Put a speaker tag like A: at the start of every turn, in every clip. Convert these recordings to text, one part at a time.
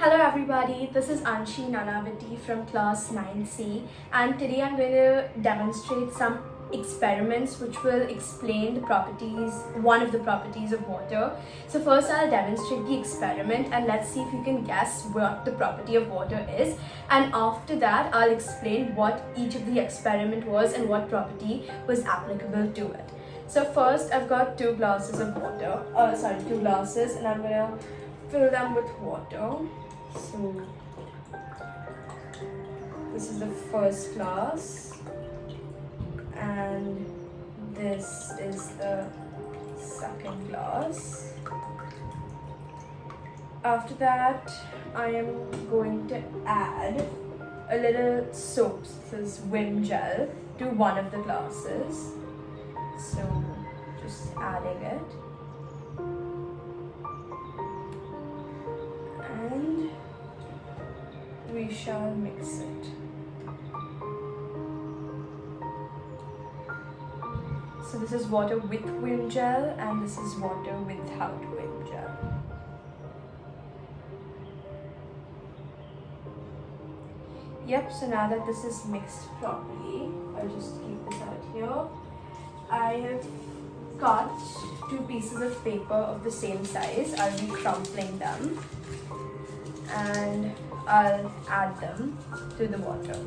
A: Hello everybody, this is Anshi Nanavati from class 9C, and today I'm going to demonstrate some experiments which will explain one of the properties of water. So first I'll demonstrate the experiment and let's see if you can guess what the property of water is, and after that I'll explain what each of the experiment was and what property was applicable to it. So first I've got two glasses, and I'm going to fill them with water. So this is the first glass and this is the second glass. After that, I am going to add a little soap, this is Vim gel, to one of the glasses. So just adding it. And we shall mix it. So this is water with Vim gel and this is water without Vim gel. Yep, so now that this is mixed properly, I'll just keep this out here. I have got two pieces of paper of the same size. I'll be crumpling them and I'll add them to the water.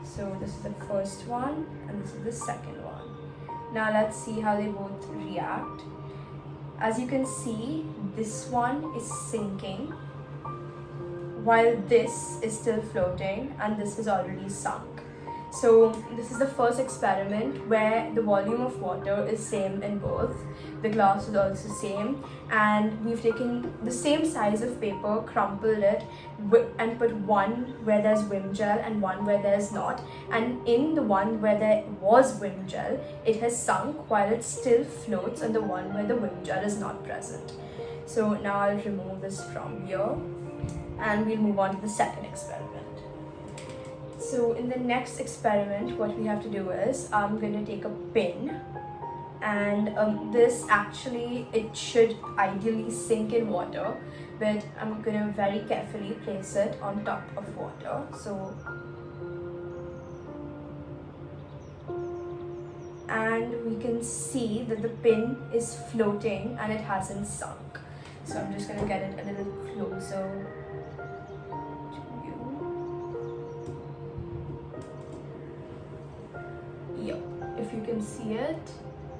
A: So this is the first one and this is the second one. Now let's see how they both react. As you can see, this one is sinking while this is still floating and this is already sunk. So this is the first experiment where the volume of water is same in both. The glass is also same, and we've taken the same size of paper, crumpled it, and put one where there's Vim gel and one where there's not. And in the one where there was Vim gel, it has sunk while it still floats on the one where the Vim gel is not present. So now I'll remove this from here and we'll move on to the second experiment. So in the next experiment, what we have to do is I'm going to take a pin, and this actually, it should ideally sink in water, but I'm going to very carefully place it on top of water. So, and we can see that the pin is floating and it hasn't sunk. So I'm just going to get it a little closer. If you can see it,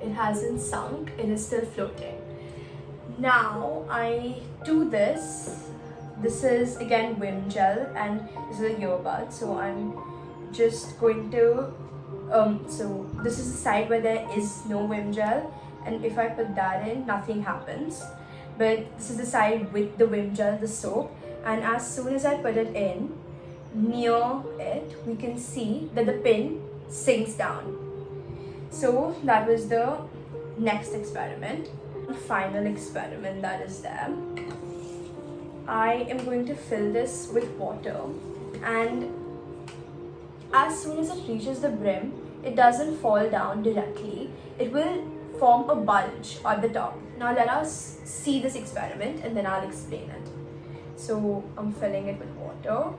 A: it hasn't sunk, it is still floating. Now I do this is again Vim gel and this is a earbud, so I'm just going to so this is the side where there is no Vim gel, and if I put that in, nothing happens. But this is the side with the Vim gel, the soap, and as soon as I put it in near it, we can see that the pin sinks down. So that was the next experiment. The final experiment that is there. I am going to fill this with water, and as soon as it reaches the brim, it doesn't fall down directly. It will form a bulge at the top. Now let us see this experiment and then I'll explain it. So I'm filling it with water.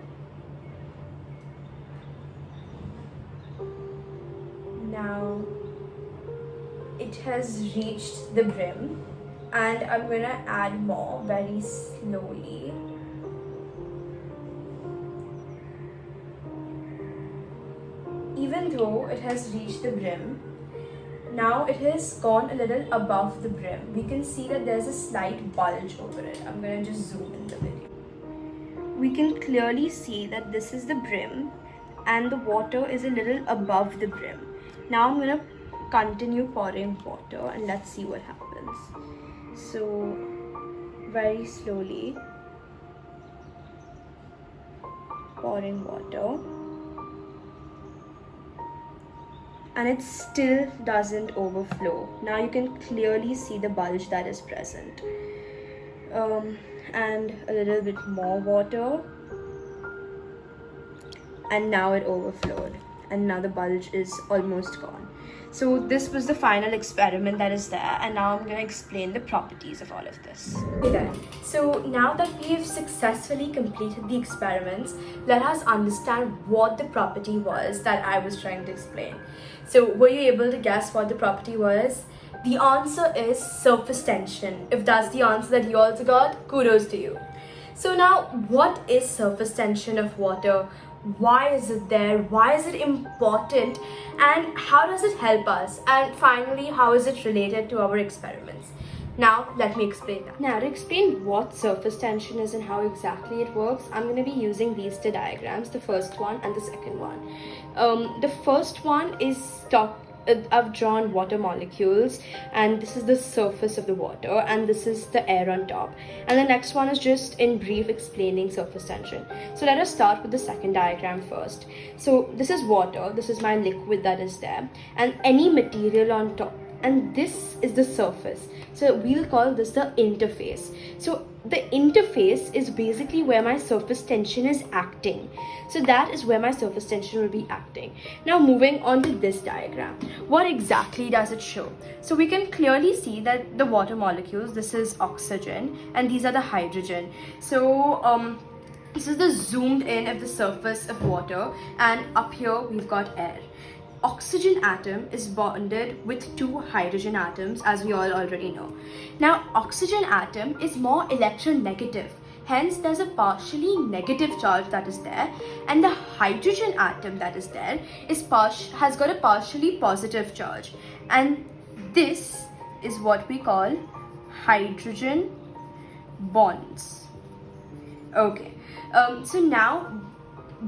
A: Now it has reached the brim and I'm going to add more very slowly. Even though it has reached the brim, now it has gone a little above the brim. We can see that there's a slight bulge over it. I'm going to just zoom in the video. We can clearly see that this is the brim and the water is a little above the brim. Now I'm going to continue pouring water and let's see what happens. So very slowly pouring water, and it still doesn't overflow. Now you can clearly see the bulge that is present. And a little bit more water, and now it overflowed and now the bulge is almost gone. So this was the final experiment that is there, and now I'm going to explain the properties of all of this. Okay then, so now that we have successfully completed the experiments, let us understand what the property was that I was trying to explain. So were you able to guess what the property was? The answer is surface tension. If that's the answer that you also got, kudos to you. So now, what is surface tension of water? Why is it there? Why is it important? And how does it help us? And finally, how is it related to our experiments? Now, let me explain that. Now, to explain what surface tension is and how exactly it works, I'm going to be using these two diagrams, the first one and the second one. The first one is I've drawn water molecules, and this is the surface of the water, and this is the air on top. And the next one is just in brief explaining surface tension. So let us start with the second diagram first. So this is water, this is my liquid that is there, and any material on top. And this is the surface. So we'll call this the interface. So the interface is basically where my surface tension is acting. So that is where my surface tension will be acting. Now moving on to this diagram. What exactly does it show? So we can clearly see that the water molecules, this is oxygen and these are the hydrogen. So this is the zoomed in of the surface of water, and up here we've got air. Oxygen atom is bonded with two hydrogen atoms, as we all already know. Now, oxygen atom is more electronegative. Hence, there's a partially negative charge that is there, and the hydrogen atom that is there has got a partially positive charge. And this is what we call hydrogen bonds. Okay. So now,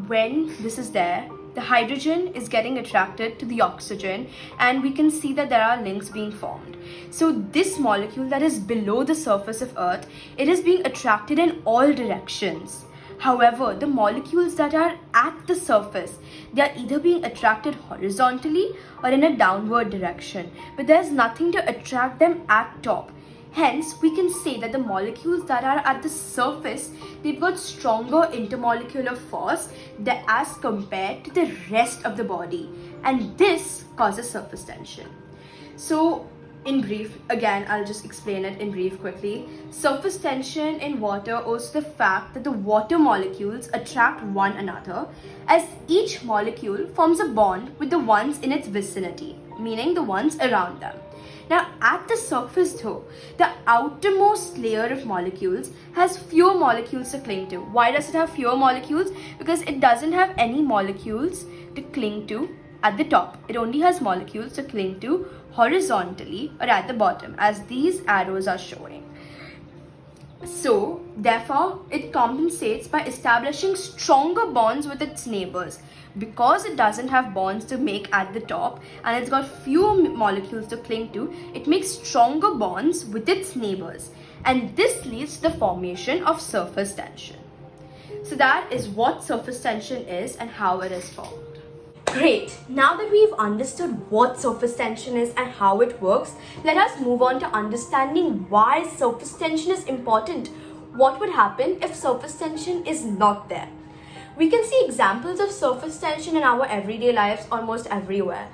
A: when this is there, the hydrogen is getting attracted to the oxygen, and we can see that there are links being formed. So this molecule that is below the surface of Earth, it is being attracted in all directions. However, the molecules that are at the surface, they are either being attracted horizontally or in a downward direction, but there's nothing to attract them at top. Hence, we can say that the molecules that are at the surface, they've got stronger intermolecular force as compared to the rest of the body. And this causes surface tension. So, in brief, again, I'll just explain it in brief quickly. Surface tension in water owes to the fact that the water molecules attract one another, as each molecule forms a bond with the ones in its vicinity, meaning the ones around them. Now, at the surface though, the outermost layer of molecules has fewer molecules to cling to. Why does it have fewer molecules? Because it doesn't have any molecules to cling to at the top. It only has molecules to cling to horizontally or at the bottom, as these arrows are showing. So, therefore, it compensates by establishing stronger bonds with its neighbors. Because it doesn't have bonds to make at the top and it's got fewer molecules to cling to, it makes stronger bonds with its neighbors. And this leads to the formation of surface tension. So that is what surface tension is and how it is formed. Great! Now that we've understood what surface tension is and how it works, let us move on to understanding why surface tension is important. What would happen if surface tension is not there? We can see examples of surface tension in our everyday lives almost everywhere.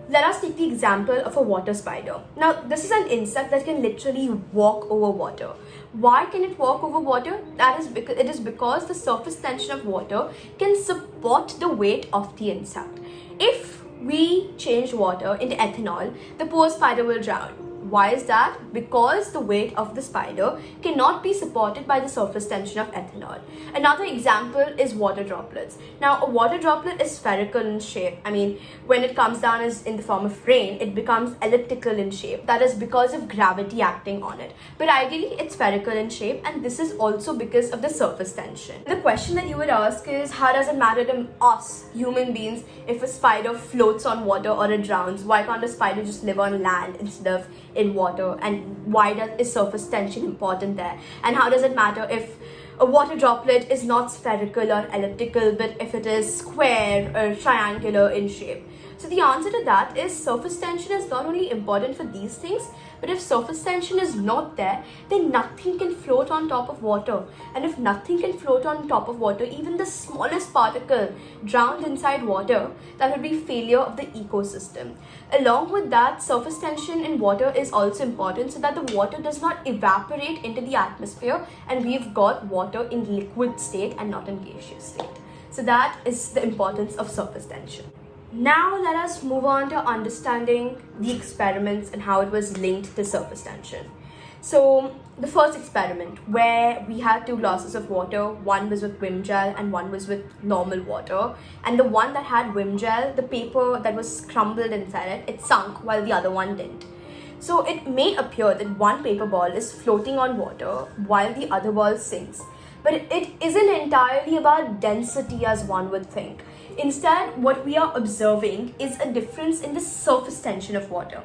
A: Let us take the example of a water spider. Now, this is an insect that can literally walk over water. Why can it walk over water? It is because the surface tension of water can support the weight of the insect. If we change water into ethanol, the poor spider will drown. Why is that? Because the weight of the spider cannot be supported by the surface tension of ethanol. Another example is water droplets. Now, a water droplet is spherical in shape. I mean, when it comes down as in the form of rain, it becomes elliptical in shape. That is because of gravity acting on it. But ideally, it's spherical in shape, and this is also because of the surface tension. The question that you would ask is, how does it matter to us, human beings, if a spider floats on water or it drowns? Why can't a spider just live on land instead of in water? And why is surface tension important there? And how does it matter if a water droplet is not spherical or elliptical, but if it is square or triangular in shape? So the answer to that is surface tension is not only important for these things, but if surface tension is not there, then nothing can float on top of water. And if nothing can float on top of water, even the smallest particle drowned inside water, that would be failure of the ecosystem. Along with that, surface tension in water is also important so that the water does not evaporate into the atmosphere and we've got water in liquid state and not in gaseous state. So that is the importance of surface tension. Now let us move on to understanding the experiments and how it was linked to surface tension. So the first experiment where we had 2 glasses of water, one was with Vim gel and one was with normal water. And the one that had Vim gel, the paper that was crumbled inside it sunk while the other one didn't. So it may appear that one paper ball is floating on water while the other ball sinks. But it isn't entirely about density as one would think. Instead, what we are observing is a difference in the surface tension of water.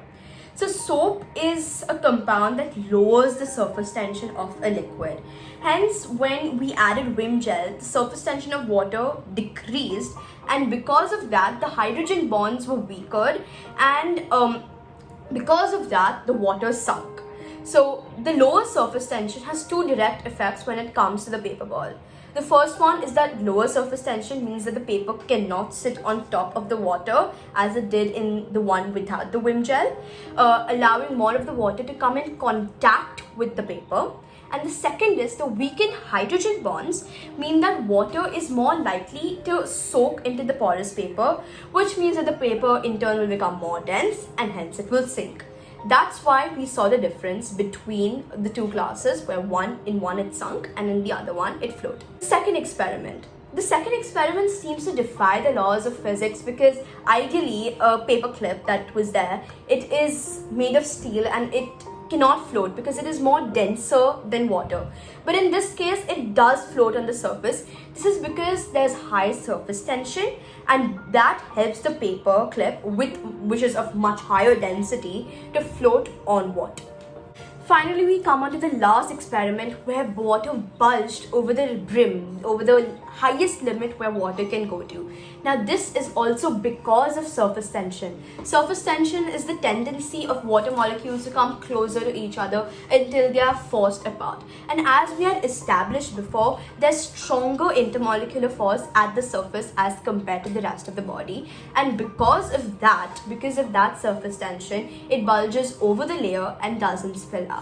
A: So soap is a compound that lowers the surface tension of a liquid. Hence, when we added Vim gel, the surface tension of water decreased, and because of that, the hydrogen bonds were weakened, and because of that, the water sunk. So the lower surface tension has 2 direct effects when it comes to the paper ball. The first one is that lower surface tension means that the paper cannot sit on top of the water as it did in the one without the Vim gel, allowing more of the water to come in contact with the paper. And the second is the weakened hydrogen bonds mean that water is more likely to soak into the porous paper, which means that the paper in turn will become more dense and hence it will sink. That's why we saw the difference between the 2 glasses where in one it sunk and in the other one it floated. The second experiment seems to defy the laws of physics because ideally a paper clip that was there, it is made of steel and it cannot float because it is more denser than water. But in this case, it does float on the surface. This is because there's high surface tension and that helps the paper clip, which is of much higher density, to float on water. Finally, we come on to the last experiment where water bulged over the brim, over the highest limit where water can go to. Now, this is also because of surface tension. Surface tension is the tendency of water molecules to come closer to each other until they are forced apart. And as we had established before, there's stronger intermolecular force at the surface as compared to the rest of the body. And because of that surface tension, it bulges over the layer and doesn't spill out.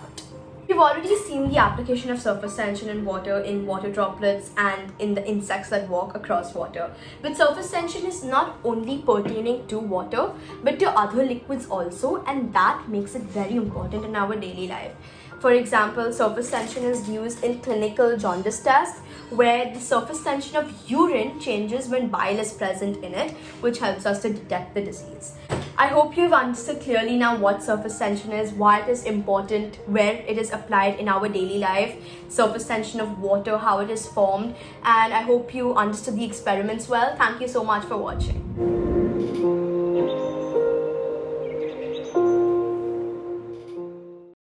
A: We've already seen the application of surface tension in water droplets and in the insects that walk across water. But surface tension is not only pertaining to water, but to other liquids also, and that makes it very important in our daily life. For example, surface tension is used in clinical jaundice tests, where the surface tension of urine changes when bile is present in it, which helps us to detect the disease. I hope you've understood clearly now what surface tension is, why it is important, where it is applied in our daily life, surface tension of water, how it is formed, and I hope you understood the experiments well. Thank you so much for watching.